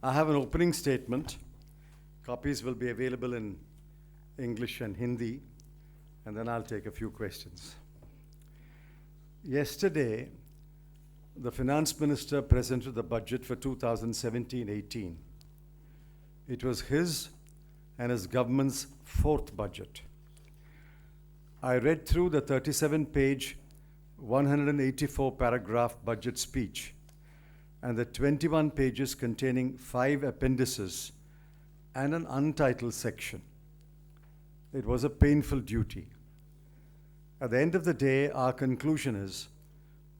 I have an opening statement. Copies will be available in English and Hindi, and then I'll take a few questions. Yesterday, the Finance Minister presented the budget for 2017-18. It was his and his government's fourth budget. I read through the 37-page, 184-paragraph budget speech and the 21 pages containing 5 appendices and an untitled section. It was a painful duty. At the end of the day, our conclusion is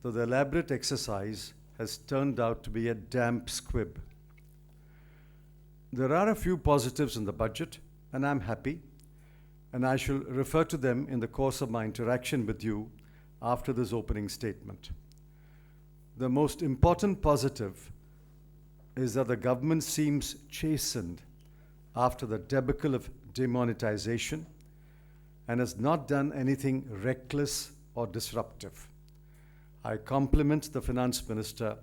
that the elaborate exercise has turned out to be a damp squib. There are a few positives in the budget, and I'm happy, and I shall refer to them in the course of my interaction with you after this opening statement. The most important positive is that the government seems chastened after the debacle of demonetization and has not done anything reckless or disruptive. I compliment the Finance Minister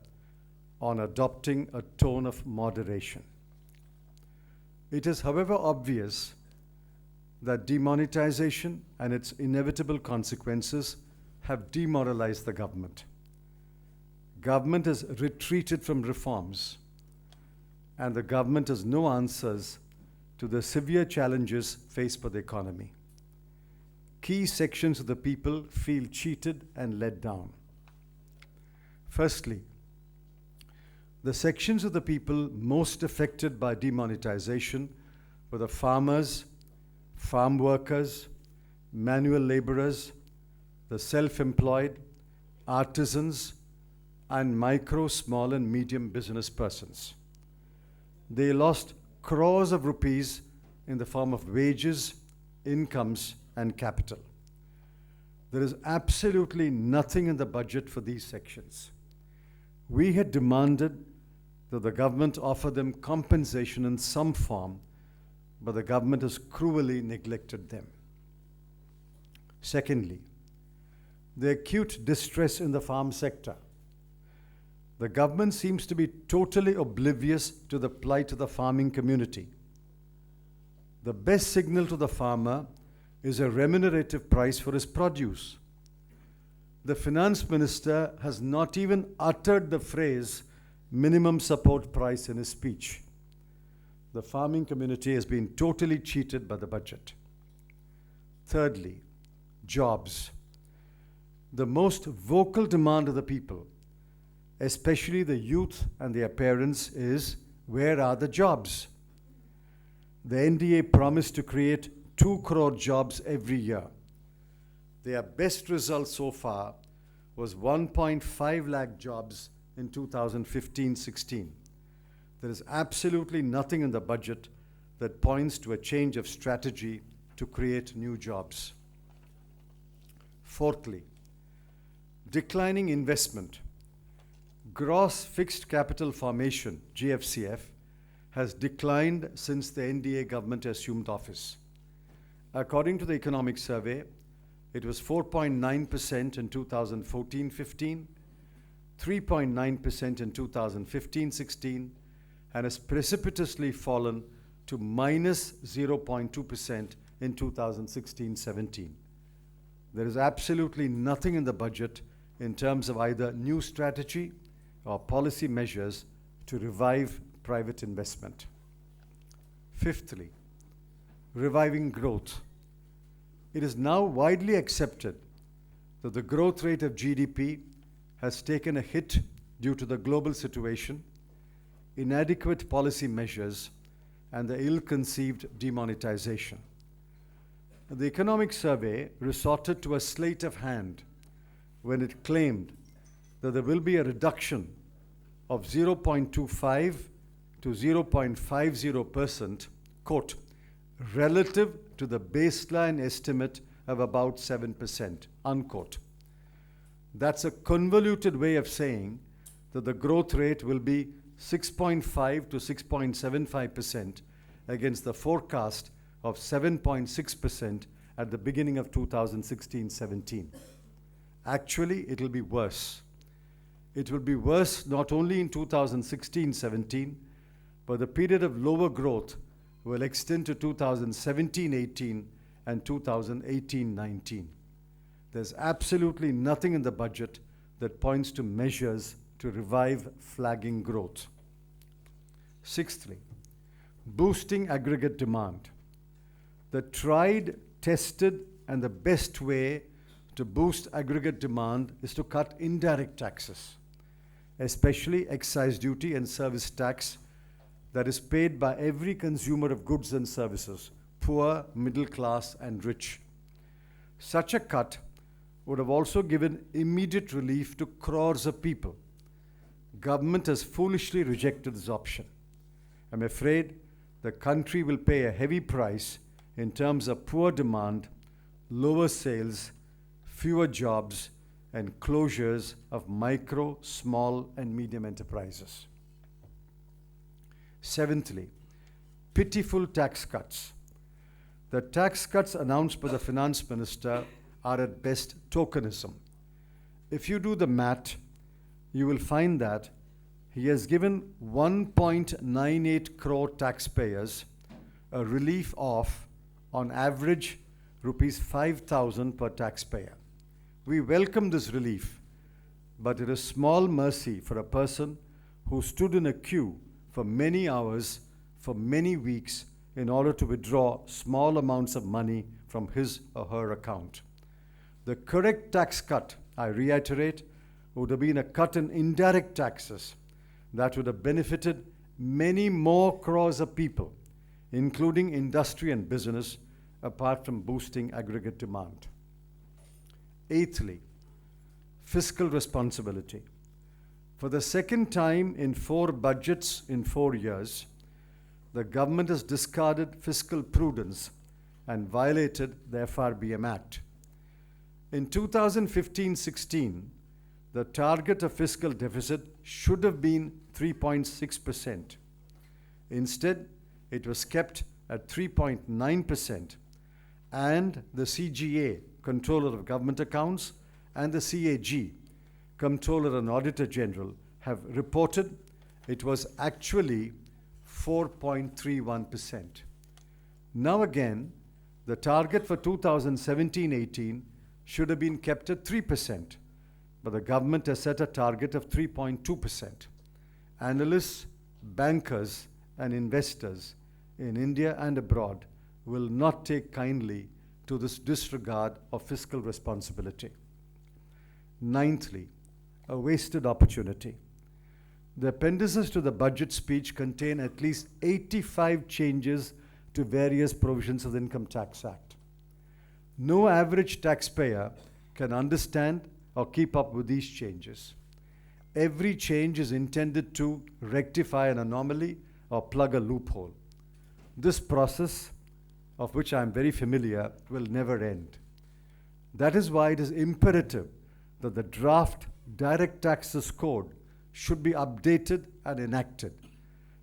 on adopting a tone of moderation. It is, however, obvious that demonetization and its inevitable consequences have demoralized the government. Government has retreated from reforms, and the government has no answers to the severe challenges faced by the economy. Key sections of the people feel cheated and let down. Firstly, the sections of the people most affected by demonetization were the farmers, farm workers, manual laborers, the self-employed, artisans, and micro, small, and medium business persons. They lost crores of rupees in the form of wages, incomes, and capital. There is absolutely nothing in the budget for these sections. We had demanded that the government offer them compensation in some form, but the government has cruelly neglected them. Secondly, the acute distress in the farm sector. The government seems to be totally oblivious to the plight of the farming community. The best signal to the farmer is a remunerative price for his produce. The Finance Minister has not even uttered the phrase minimum support price in his speech. The farming community has been totally cheated by the budget. Thirdly, jobs. The most vocal demand of the people, especially the youth and their parents, is, where are the jobs? The NDA promised to create 2 crore jobs every year. Their best result so far was 1.5 lakh jobs in 2015-16. There is absolutely nothing in the budget that points to a change of strategy to create new jobs. Fourthly, declining investment. Gross fixed capital formation, GFCF, has declined since the NDA government assumed office. According to the Economic Survey, it was 4.9% in 2014-15, 3.9% in 2015-16, and has precipitously fallen to minus 0.2% in 2016-17. There is absolutely nothing in the budget in terms of either new strategy or policy measures to revive private investment. Fifthly, reviving growth. It is now widely accepted that the growth rate of GDP has taken a hit due to the global situation, inadequate policy measures, and the ill-conceived demonetization. The Economic Survey resorted to a sleight of hand when it claimed that there will be a reduction of 0.25 to 0.50%, quote, relative to the baseline estimate of about 7%, unquote. That's a convoluted way of saying that the growth rate will be 6.5 to 6.75% against the forecast of 7.6% at the beginning of 2016-17. Actually, it will be worse. It will be worse not only in 2016-17, but the period of lower growth will extend to 2017-18 and 2018-19. There's absolutely nothing in the budget that points to measures to revive flagging growth. Sixthly, boosting aggregate demand. The tried, tested, and the best way to boost aggregate demand is to cut indirect taxes, especially excise duty and service tax that is paid by every consumer of goods and services, poor, middle class, and rich. Such a cut would have also given immediate relief to crores of people. Government has foolishly rejected this option. I'm afraid the country will pay a heavy price in terms of poor demand, lower sales, fewer jobs, and closures of micro, small, and medium enterprises. Seventhly, pitiful tax cuts. The tax cuts announced by the finance minister are at best tokenism. If you do the math, you will find that he has given 1.98 crore taxpayers a relief of, on average, rupees 5,000 per taxpayer. We welcome this relief, but it is small mercy for a person who stood in a queue for many hours, for many weeks, in order to withdraw small amounts of money from his or her account. The correct tax cut, I reiterate, would have been a cut in indirect taxes that would have benefited many more crores of people, including industry and business, apart from boosting aggregate demand. Eighthly, fiscal responsibility. For the second time in 4 budgets in 4 years, the government has discarded fiscal prudence and violated the FRBM Act. In 2015-16, the target of fiscal deficit should have been 3.6%. Instead, it was kept at 3.9%, and the CGA, Controller of Government Accounts, and the CAG, Comptroller and Auditor General, have reported it was actually 4.31%. Now again, the target for 2017-18 should have been kept at 3%, but the government has set a target of 3.2%. Analysts, bankers, and investors in India and abroad will not take kindly to this disregard of fiscal responsibility. Ninthly, a wasted opportunity. The appendices to the budget speech contain at least 85 changes to various provisions of the Income Tax Act. No average taxpayer can understand or keep up with these changes. Every change is intended to rectify an anomaly or plug a loophole. This process, of which I am very familiar, will never end. That is why it is imperative that the draft Direct Taxes Code should be updated and enacted.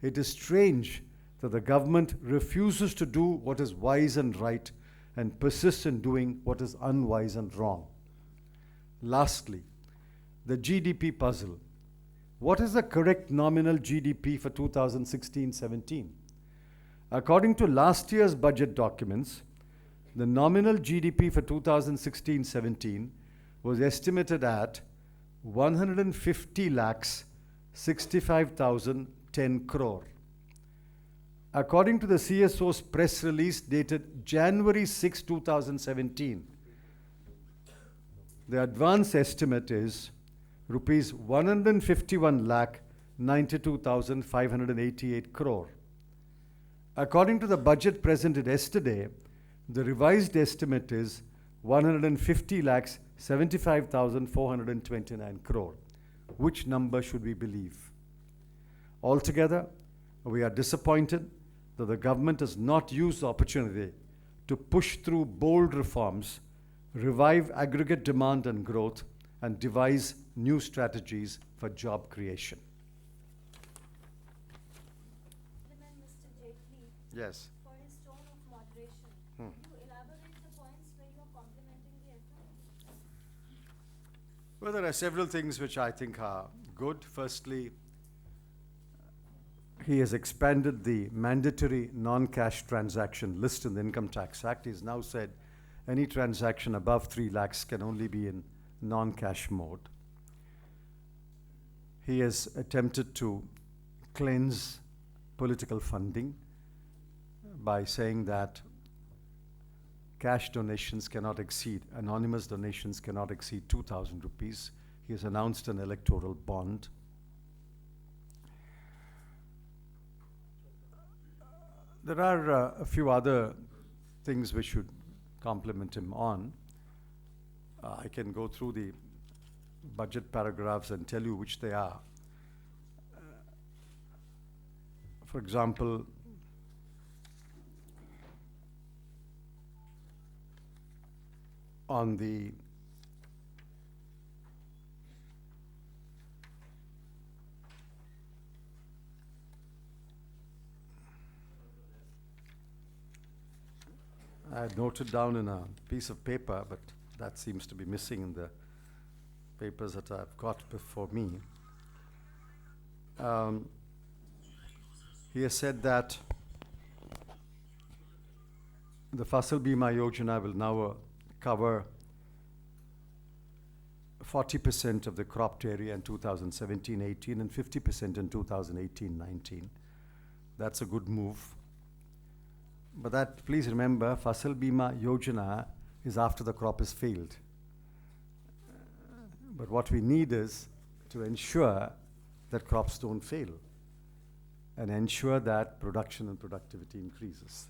It is strange that the government refuses to do what is wise and right and persists in doing what is unwise and wrong. Lastly, the GDP puzzle. What is the correct nominal GDP for 2016-17? According to last year's budget documents, the nominal GDP for 2016-17 was estimated at 150 lakhs 65,010 crore. According to the CSO's press release dated January 6, 2017, the advance estimate is rupees 151 lakh 92,588 crore. According to the budget presented yesterday, the revised estimate is 150 lakhs 75,429 crore. Which number should we believe? Altogether, we are disappointed that the government has not used the opportunity to push through bold reforms, revive aggregate demand and growth, and devise new strategies for job creation. Mr. Jaitley, Yes. for his tone of moderation, could you elaborate the points where you are complimenting the effort? Well, there are several things which I think are good. Firstly, He has expanded the mandatory non-cash transaction list in the Income Tax Act. He's now said any transaction above 3 lakhs can only be in non-cash mode. He has attempted to cleanse political funding by saying that cash donations cannot exceed, anonymous donations cannot exceed 2,000 rupees. He has announced an electoral bond. There are a few other things we should compliment him on. I can go through the budget paragraphs and tell you which they are. For example, on the I had noted down in a piece of paper, but that seems to be missing in the papers that I've got before me. He has said that the Fasal Bima Yojana will now cover 40% of the cropped area in 2017-18 and 50% in 2018-19. That's a good move. But that, please remember, Fasal Bima Yojana is after the crop has failed. But what we need is to ensure that crops don't fail and ensure that production and productivity increases.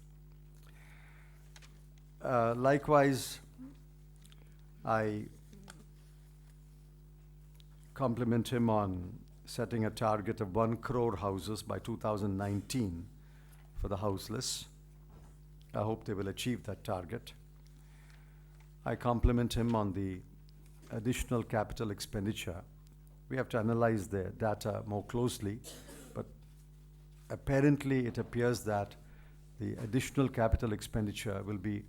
Likewise, I compliment him on setting a target of 1 crore houses by 2019 for the houseless. I hope they will achieve that target. I compliment him on the additional capital expenditure. We have to analyze the data more closely, but apparently it appears that the additional capital expenditure will be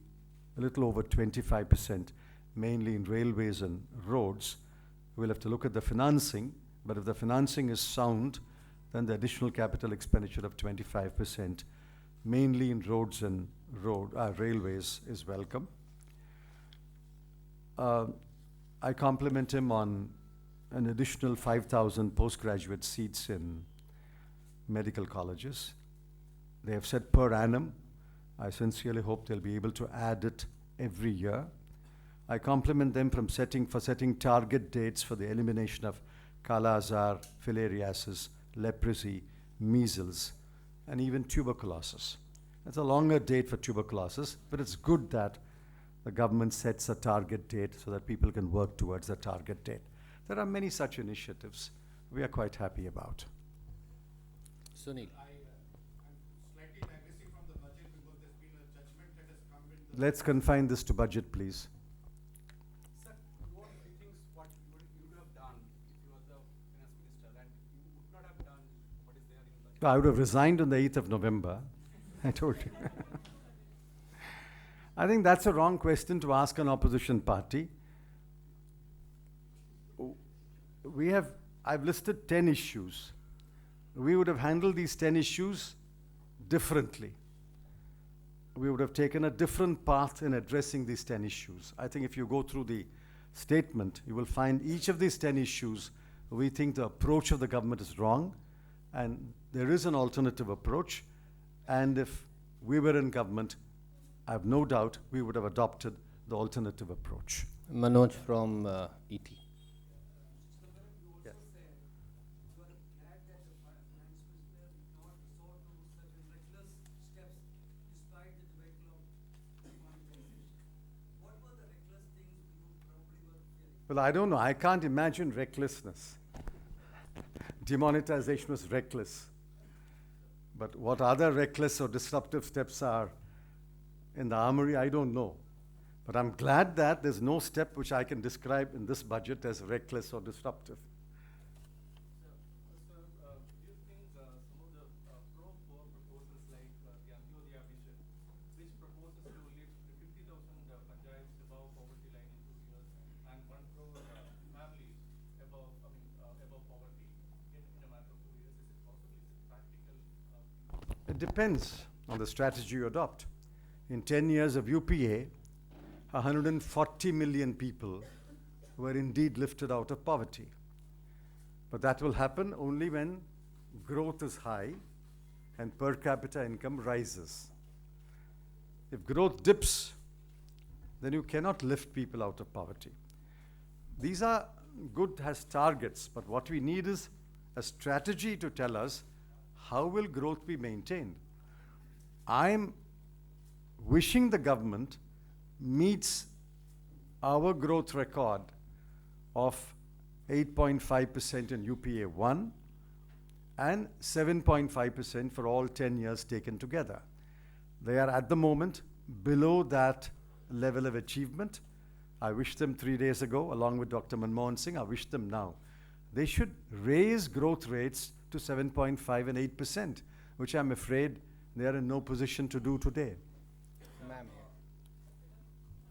a little over 25%, mainly in railways and roads. We'll have to look at the financing, but if the financing is sound, then the additional capital expenditure of 25%, mainly in roads and railways, is welcome. I compliment him on an additional 5,000 postgraduate seats in medical colleges. They have said per annum. I sincerely hope they'll be able to add it every year. I compliment them for setting target dates for the elimination of Kala Azar, filariasis, leprosy, measles, and even tuberculosis. It's a longer date for tuberculosis, but it's good that the government sets a target date so that people can work towards the target date. There are many such initiatives we are quite happy about. Sunil. I'm slightly digressing from the budget because there's been a judgment that has come in the... Let's confine this to budget, please. Sir, what do you think what you would have done if you were the finance minister and you would not have done what is there in the budget? I would have resigned on the 8th of November. I told you. I think that's a wrong question to ask an opposition party. I've listed 10 issues. We would have handled these 10 issues differently. We would have taken a different path in addressing these 10 issues. I think if you go through the statement, you will find each of these 10 issues, we think the approach of the government is wrong, and there is an alternative approach. And if we were in government, I have no doubt we would have adopted the alternative approach. Manoj from ET. Yes. You are glad that the finance minister did not resort to such reckless steps despite the debacle of demonetization. What were the reckless things you probably were fearing? Well, I don't know. I can't imagine recklessness. Demonetization was reckless. But what other reckless or disruptive steps are in the armory, I don't know. But I'm glad that there's no step which I can describe in this budget as reckless or disruptive. Sir, do you think some of the pro-poor proposals like the Antyodaya mission, which proposes to lift 50,000 panchayats above poverty line in 2 years and 1 crore families above poverty in a matter of 2 years, is it possible? Is it practical? depends on the strategy you adopt. In 10 years of UPA, 140 million people were indeed lifted out of poverty. But that will happen only when growth is high and per capita income rises. If growth dips, then you cannot lift people out of poverty. These are good as targets, but what we need is a strategy to tell us how will growth be maintained. I'm wishing the government meets our growth record of 8.5% in UPA 1 and 7.5% for all 10 years taken together. They are at the moment below that level of achievement. I wished them 3 days ago, along with Dr. Manmohan Singh. I wish them now. They should raise growth rates to 7.5 and 8%, which I'm afraid they are in no position to do today. Ma'am.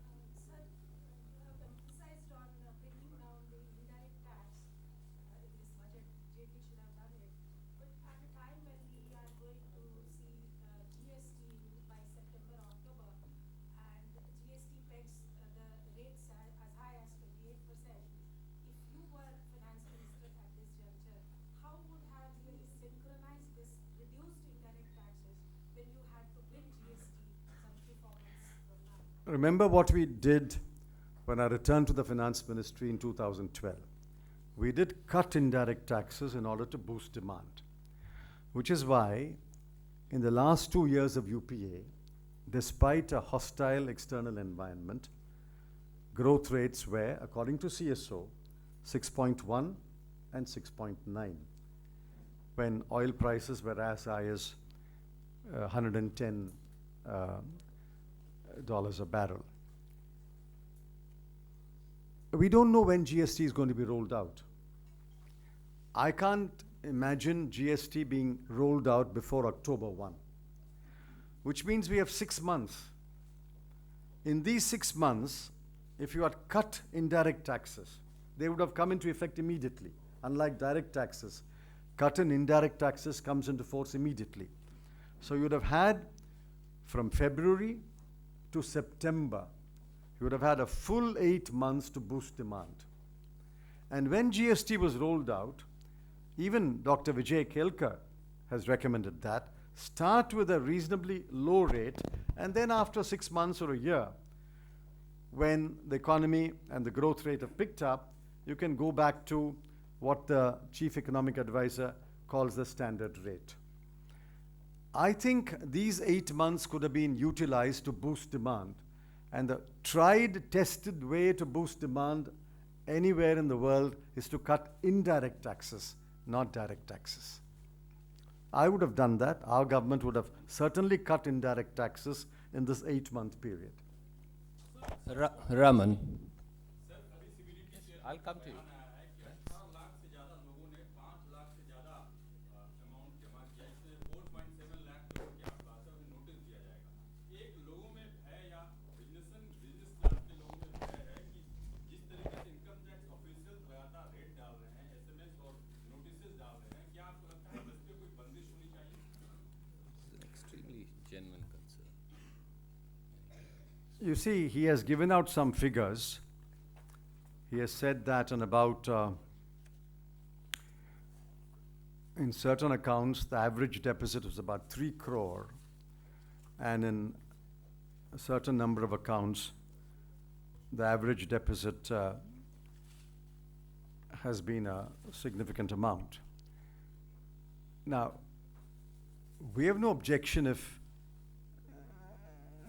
Sir, you have emphasized on bringing down the indirect tax in this budget. JP should have done it. But at a time when we are going to see GST by September, October, and GST pegs the rates as high as 28%, if you were finance minister at this juncture, how would have you synchronized this reduced indirect taxes when you had to bring GST some 3-4 months from now? Remember what we did when I returned to the finance ministry in 2012. We did cut indirect taxes in order to boost demand, which is why in the last 2 years of UPA, despite a hostile external environment, growth rates were, according to CSO, 6.1 and 6.9, when oil prices were as high as $110 a barrel. We don't know when GST is going to be rolled out. I can't imagine GST being rolled out before October 1, which means we have 6 months. In these 6 months, if you had cut indirect taxes, they would have come into effect immediately. Unlike direct taxes, cut in indirect taxes comes into force immediately. So you would have had from February to September, you would have had a full 8 months to boost demand. And when GST was rolled out, even Dr. Vijay Kelkar has recommended that, start with a reasonably low rate, and then after 6 months or a year, when the economy and the growth rate have picked up, you can go back to what the chief economic advisor calls the standard rate. I think these 8 months could have been utilized to boost demand. And the tried, tested way to boost demand anywhere in the world is to cut indirect taxes, not direct taxes. I would have done that. Our government would have certainly cut indirect taxes in this 8-month period. Raman. I'll come to you. 18 lakh से ज्यादा लोगों ने 5 लाख से ज्यादा amount जमा किया, इससे 4.7 लाख लोगों के आसपास है, उन्हें नोटिस दिया जाएगा। एक लोगों में भय या बिजनेस क्लास के लोगों में भय है कि जिस तरीके से इनकम टैक्स ऑफिशियल लगातार रेट डाल रहे हैं, एसएमएस और नोटिसेस डाल रहे हैं, क्या आपको लगता है कि इस पे कोई बंदिश होनी चाहिए? It's an extremely genuine concern. You see, he has given out some figures. He has said that on about, in certain accounts, the average deficit was about 3 crore, and in a certain number of accounts, the average deficit has been a significant amount. Now, we have no objection if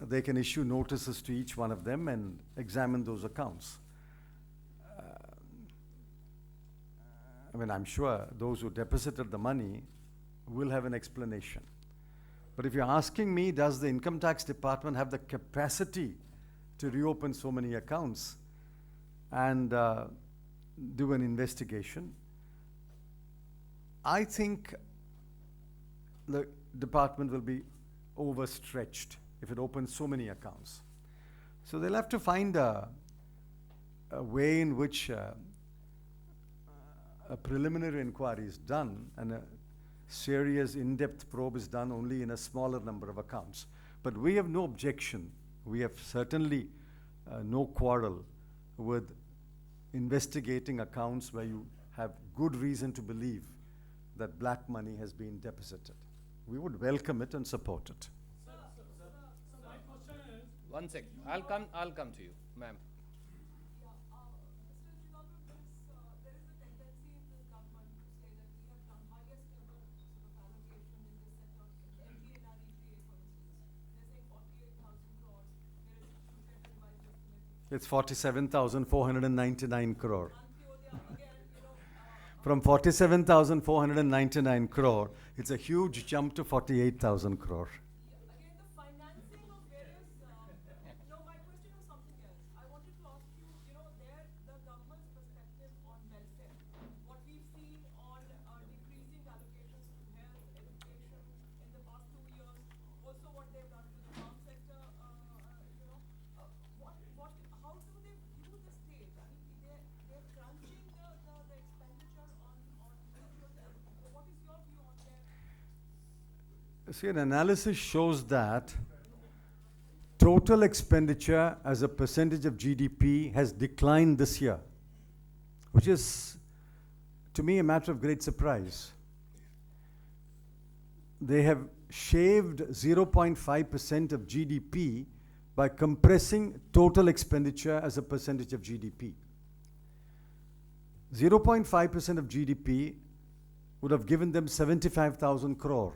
they can issue notices to each one of them and examine those accounts. I mean, I'm sure those who deposited the money will have an explanation. But if you're asking me, does the income tax department have the capacity to reopen so many accounts and do an investigation? I think the department will be overstretched if it opens so many accounts. So they'll have to find a way in which a preliminary inquiry is done and serious, in-depth probe is done only in a smaller number of accounts. But we have no objection. We have certainly no quarrel with investigating accounts where you have good reason to believe that black money has been deposited. We would welcome it and support it. So my question is, 1 sec. I'll come to you, ma'am. Yeah, Mr. Chidambaram, there is a tendency in the government to say that we have done highest ever sort of allocation in this sector. MPNREGA, for instance, they're saying 48,000 crores, whereas if you look at the revised estimate, It's 47,499 crore. Antyodaya, again, From 47,499 crore, it's a huge jump to 48,000 crore. again, the financing of various, no, my question was something else. I wanted to ask you, the government's perspective on welfare. What we've seen on decreasing allocations to health, education in the past 2 years, also what they've done to the farm sector, how do they view the state? I mean, they're crunching the expenditure on what is your view on their? See, an analysis shows that total expenditure as a percentage of GDP has declined this year, which is, to me, a matter of great surprise. They have shaved 0.5% of GDP by compressing total expenditure as a percentage of GDP. 0.5% of GDP would have given them 75,000 crore.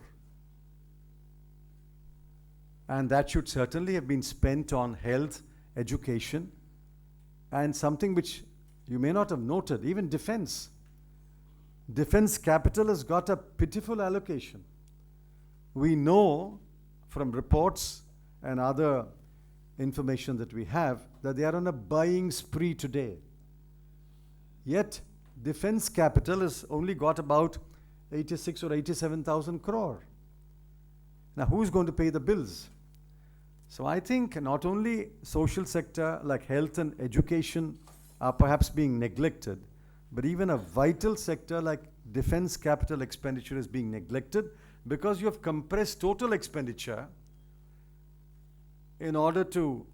And that should certainly have been spent on health, education, and something which you may not have noted, even defense. Defense capital has got a pitiful allocation. We know from reports and other information that we have that they are on a buying spree today. Yet, defense capital has only got about 86 or 87,000 crore. Now, who's going to pay the bills? So I think not only social sector like health and education are perhaps being neglected, but even a vital sector like defense capital expenditure is being neglected because you have compressed total expenditure in order to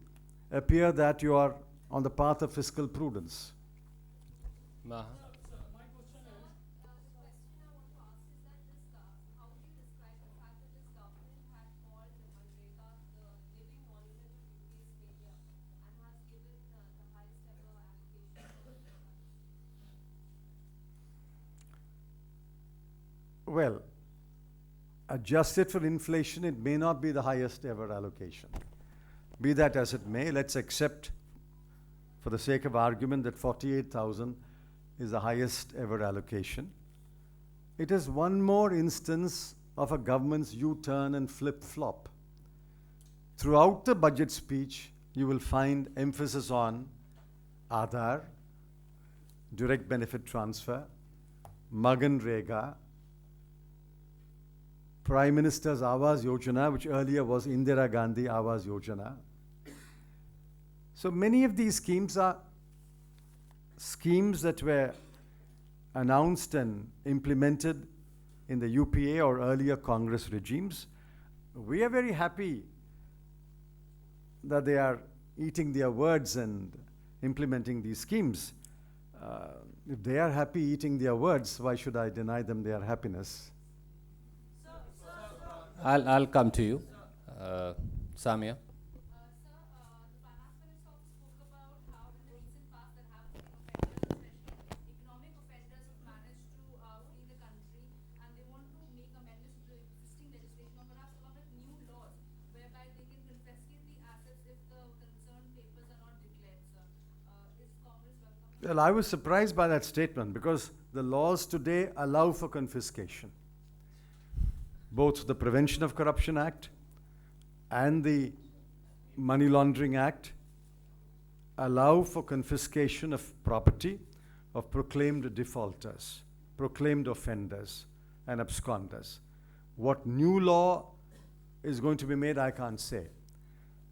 appear that you are on the path of fiscal prudence. Maha. my question is, The question I want to ask is that how do you describe the fact that this government had called Manrega the living monument of UP's failure and has given the highest ever allocation for the country? Well, adjusted for inflation, it may not be the highest ever allocation. Be that as it may, let's accept, for the sake of argument, that 48,000 is the highest ever allocation. It is one more instance of a government's U-turn and flip-flop. Throughout the budget speech, you will find emphasis on Aadhaar, direct benefit transfer, Maganrega, Prime Minister's Awas Yojana, which earlier was Indira Gandhi Awas Yojana. So many of these schemes are schemes that were announced and implemented in the UPA or earlier Congress regimes. We are very happy that they are eating their words and implementing these schemes. If they are happy eating their words, why should I deny them their happiness? I'll come to you. Samia. Sir, the finance minister also spoke about how in the recent past there have been offenders, especially economic offenders, who managed to flee the country, and they want to make amendments to the existing legislation or perhaps come up with new laws whereby they can confiscate the assets if the concerned papers are not declared, sir. Is Congress welcome? Well, I was surprised by that statement because the laws today allow for confiscation. Both the Prevention of Corruption Act and the Money Laundering Act allow for confiscation of property of proclaimed defaulters, proclaimed offenders, and absconders. What new law is going to be made, I can't say.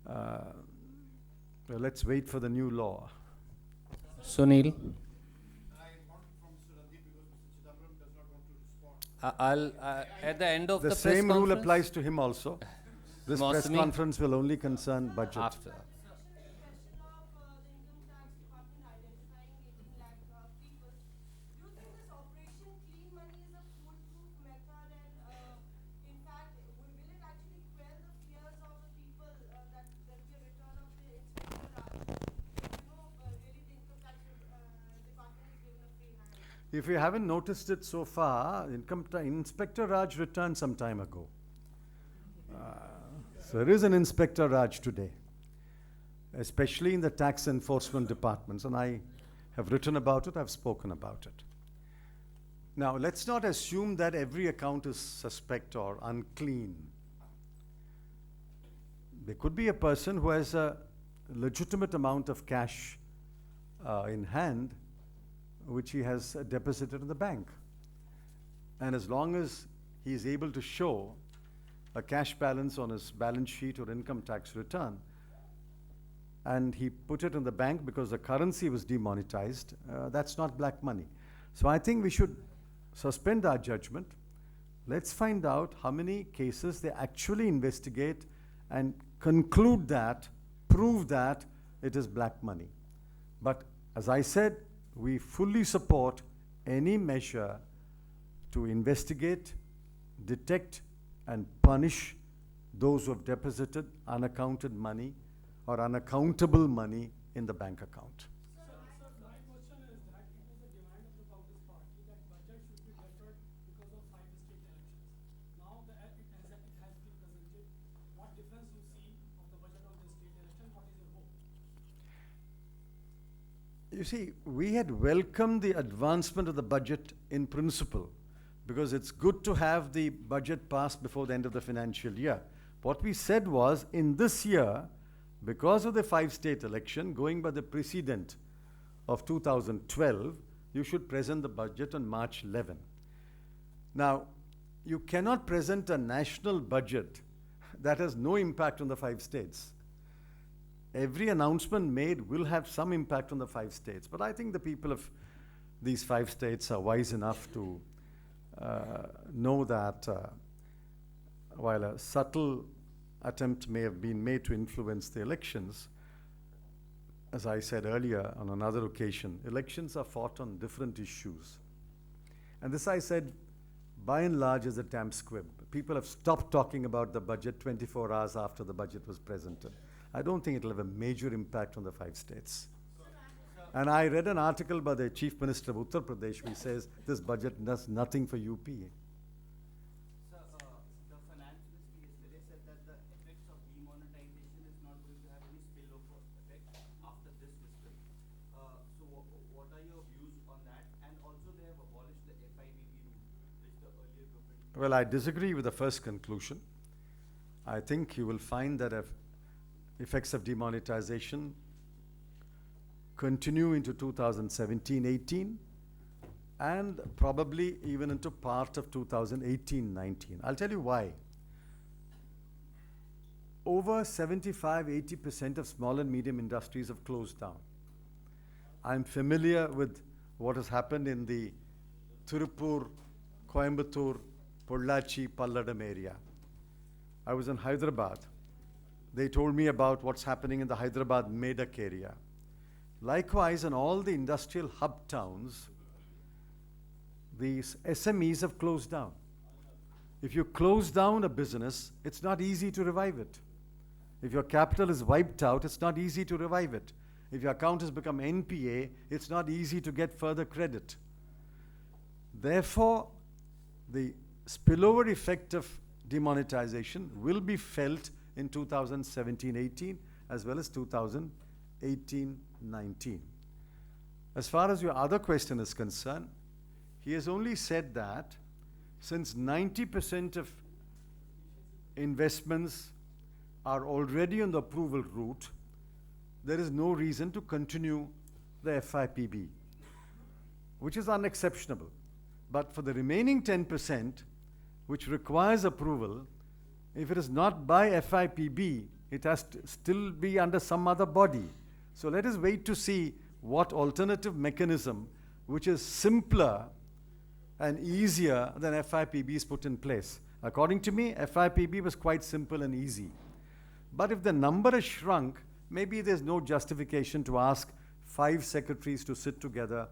Well, let's wait for the new law. Sunil. I want from Mr. Randeep because Mr. Chidambaram does not want to respond. At the end of The the press same rule conference- applies to him also. This press Mosmi? conference will only concern budget. After. Question of the income tax department identifying 18 lakh people. Do you think this operation clean money is a foolproof method and in fact will it actually quell the fears of the people that there will be a return of the inspector Raj? Really the income tax department is given a free hand. If you haven't noticed it so far, Inspector Raj returned some time ago. So there is an Inspector Raj today, especially in the tax enforcement departments, and I have written about it, I've spoken about it. Now, let's not assume that every account is suspect or unclean. There could be a person who has a legitimate amount of cash in hand, which he has deposited in the bank. And as long as he is able to show a cash balance on his balance sheet or income tax return, and he put it in the bank because the currency was demonetized, that's not black money. So I think we should suspend our judgment. Let's find out how many cases they actually investigate and conclude that, prove that it is black money. But as I said, we fully support any measure to investigate, detect, and punish those who have deposited unaccounted money or unaccountable money in the bank account. Sir, my question is that it was a demand of the Congress party that budget should be deferred because of 5 state elections. Now that it has been presented, what difference you see of the budget of the state election? What is your hope? You see, we had welcomed the advancement of the budget in principle because it's good to have the budget passed before the end of the financial year. What we said was, in this year, because of the 5-state election, going by the precedent of 2012, you should present the budget on March 11. Now, you cannot present a national budget that has no impact on the 5 states. Every announcement made will have some impact on the 5 states. But I think the people of these 5 states are wise enough to know that while a subtle attempt may have been made to influence the elections, as I said earlier on another occasion, elections are fought on different issues. And this I said, by and large, is a damn squib. People have stopped talking about the budget 24 hours after the budget was presented. I don't think it'll have a major impact on the 5 states. And I read an article by the Chief Minister of Uttar Pradesh, who says this budget does nothing for UP. Sir, the finance ministry yesterday said that the effects of demonetization is not going to have any spillover effect after this fiscal. So what are your views on that? And also they have abolished the FIBB rule, which the earlier government... Well, I disagree with the first conclusion. I think you will find that effects of demonetization continue into 2017-18 and probably even into part of 2018-19. I'll tell you why. Over 75-80% of small and medium industries have closed down. I'm familiar with what has happened in the Tirupur, Coimbatore, Pollachi, Palladam area. I was in Hyderabad. They told me about what's happening in the Hyderabad Medak area. Likewise, in all the industrial hub towns, these SMEs have closed down. If you close down a business, it's not easy to revive it. If your capital is wiped out, it's not easy to revive it. If your account has become NPA, it's not easy to get further credit. Therefore, the spillover effect of demonetization will be felt in 2017-18 as well as 2018-19. As far as your other question is concerned, he has only said that since 90% of investments are already on the approval route, there is no reason to continue the FIPB, which is unexceptionable. But for the remaining 10%, which requires approval, if it is not by FIPB, it has to still be under some other body. So let us wait to see what alternative mechanism, which is simpler and easier than FIPBs put in place. According to me, FIPB was quite simple and easy. But if the number is shrunk, maybe there's no justification to ask 5 secretaries to sit together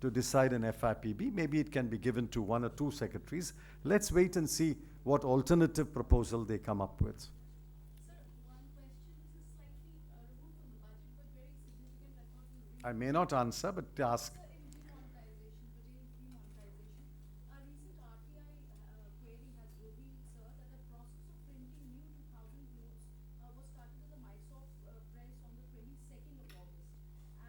to decide an FIPB. Maybe it can be given to 1 or 2 secretaries. Let's wait and see what alternative proposal they come up with. Sir, one question, this is slightly removed from the budget, but very significant. I thought you I may not answer, but ask. Sir, in demonetization, pertaining to demonetization, a recent RTI query has revealed, sir, that the process of printing new 2000 notes was started at the Mysore press on the 22nd of August.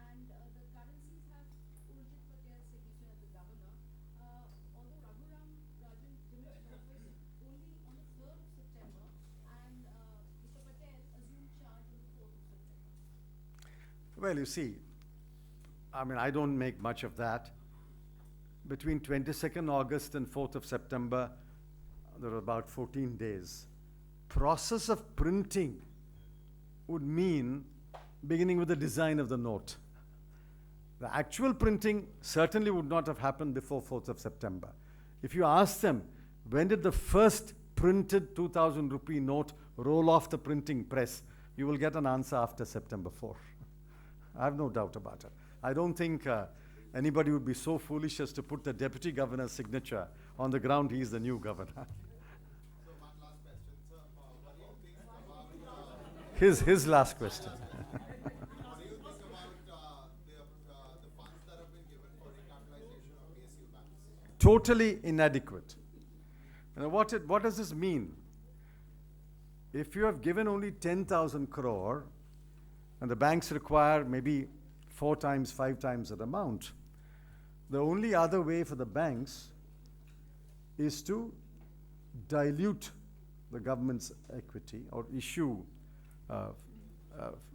And the currencies have Urjit Patel's signature as the governor. Although Raghuram Rajan diminished office only on the 3rd of September, and Mr. Patel assumed charge on the 4th of September. Well, you see, I mean, I don't make much of that. Between 22nd August and 4th of September, there were about 14 days. Process of printing would mean beginning with the design of the note. The actual printing certainly would not have happened before 4th of September. If you ask them, when did the first printed 2000 rupee note roll off the printing press, you will get an answer after September 4. I have no doubt about it. I don't think anybody would be so foolish as to put the deputy governor's signature on the ground he is the new governor. So one last question, sir. What do you think about His last question. what do you think about the funds that have been given for recapitalization of PSU banks? Totally inadequate. Now, what does this mean? If you have given only 10,000 crore and the banks require maybe 4 times, 5 times that amount, the only other way for the banks is to dilute the government's equity or issue,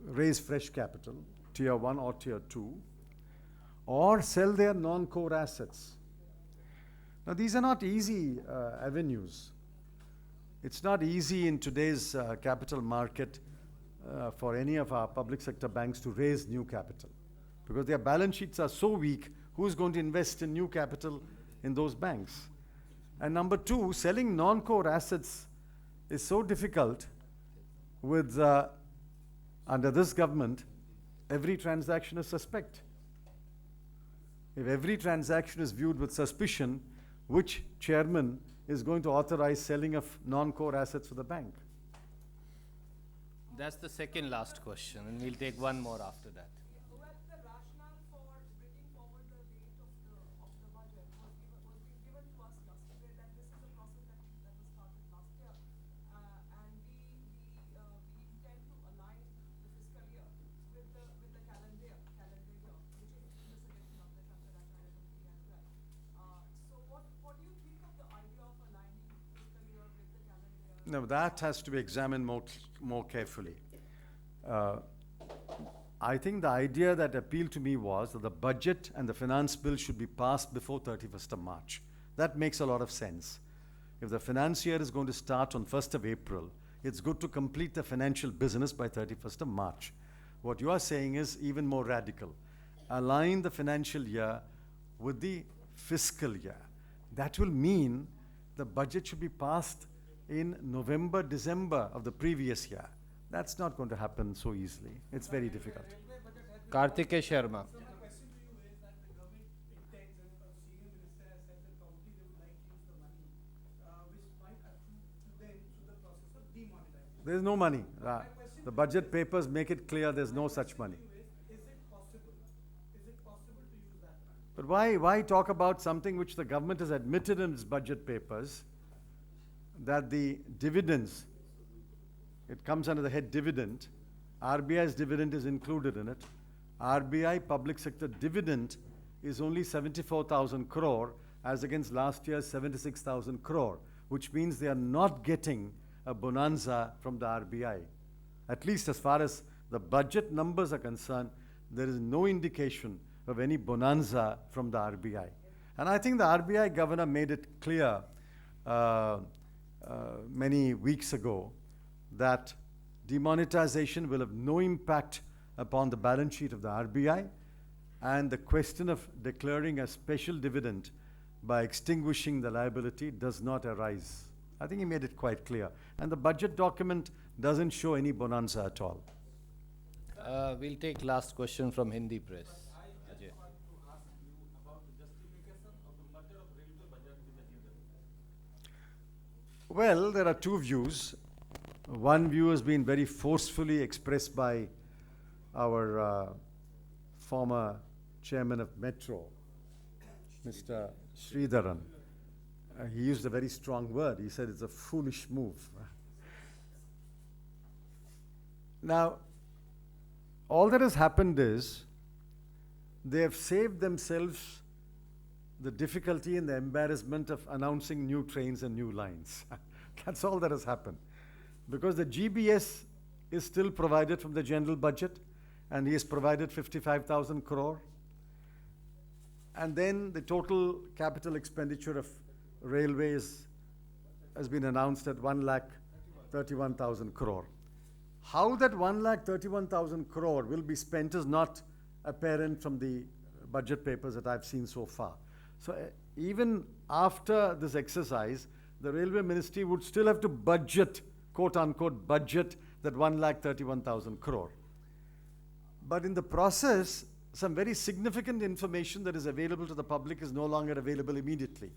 raise fresh capital, tier 1 or tier 2, or sell their non-core assets. Now, these are not easy avenues. It's not easy in today's capital market for any of our public sector banks to raise new capital because their balance sheets are so weak. Who's going to invest in new capital in those banks? And number 2, selling non-core assets is so difficult with, under this government, every transaction is suspect. If every transaction is viewed with suspicion, which chairman is going to authorize selling of non-core assets for the bank? That's the second last question, and we'll take one more after that. Well, the rationale for bringing forward the date of the budget was being given to us yesterday, that this is a process that was started last year. And we intend to align the fiscal year with the calendar year, which is in the suggestion of the Shankaracharyya Committee as well. So what do you think of the idea of aligning fiscal year with the calendar year? No, that has to be examined more carefully. I think the idea that appealed to me was that the budget and the finance bill should be passed before 31st of March. That makes a lot of sense. If the finance year is going to start on 1st of April, it's good to complete the financial business by 31st of March. What you are saying is even more radical. Align the financial year with the fiscal year. That will mean the budget should be passed in November, December of the previous year. That's not going to happen so easily. It's very difficult. Kartikeya Sharma. So my question to you is that the government intends, and a senior minister has said that probably they would like to use the money, which might accrue to them through the process of demonetization. There's no money. The budget papers make it clear there's no such money. Is it possible? Is it possible to use that money? But why talk about something which the government has admitted in its budget papers, that the dividends, it comes under the head dividend, RBI's dividend is included in it. RBI public sector dividend is only 74,000 crore as against last year's 76,000 crore, which means they are not getting a bonanza from the RBI. At least as far as the budget numbers are concerned, there is no indication of any bonanza from the RBI. And I think the RBI governor made it clear many weeks ago that demonetization will have no impact upon the balance sheet of the RBI, and the question of declaring a special dividend by extinguishing the liability does not arise. I think he made it quite clear. And the budget document doesn't show any bonanza at all. We'll take last question from Hindi press. Ajay. want to ask you about the justification of the merger of railway budget with the new budget. Well, there are two views. One view has been very forcefully expressed by our former chairman of Metro, Mr. Sridharan. He used a very strong word. He said it's a foolish move. Now, all that has happened is they have saved themselves the difficulty and the embarrassment of announcing new trains and new lines. That's all that has happened. Because the GBS is still provided from the general budget, and he has provided 55,000 crore. And then the total capital expenditure of railways has been announced at 1,31,000 crore. How that 1,31,000 crore will be spent is not apparent from the budget papers that I've seen so far. So even after this exercise, the Railway Ministry would still have to budget, quote unquote, budget that 1,31,000 crore. But in the process, some very significant information that is available to the public is no longer available immediately.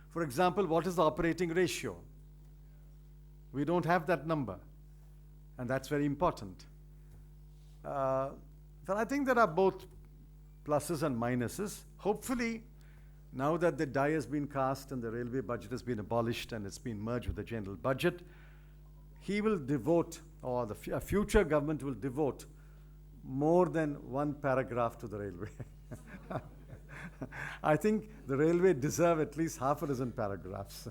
For example, what is the operating ratio? We don't have that number, and that's very important. But I think there are both pluses and minuses. Hopefully, now that the die has been cast and the railway budget has been abolished and it's been merged with the general budget, he will devote, or a future government will devote more than one paragraph to the railway. I think the railway deserve at least half a dozen paragraphs.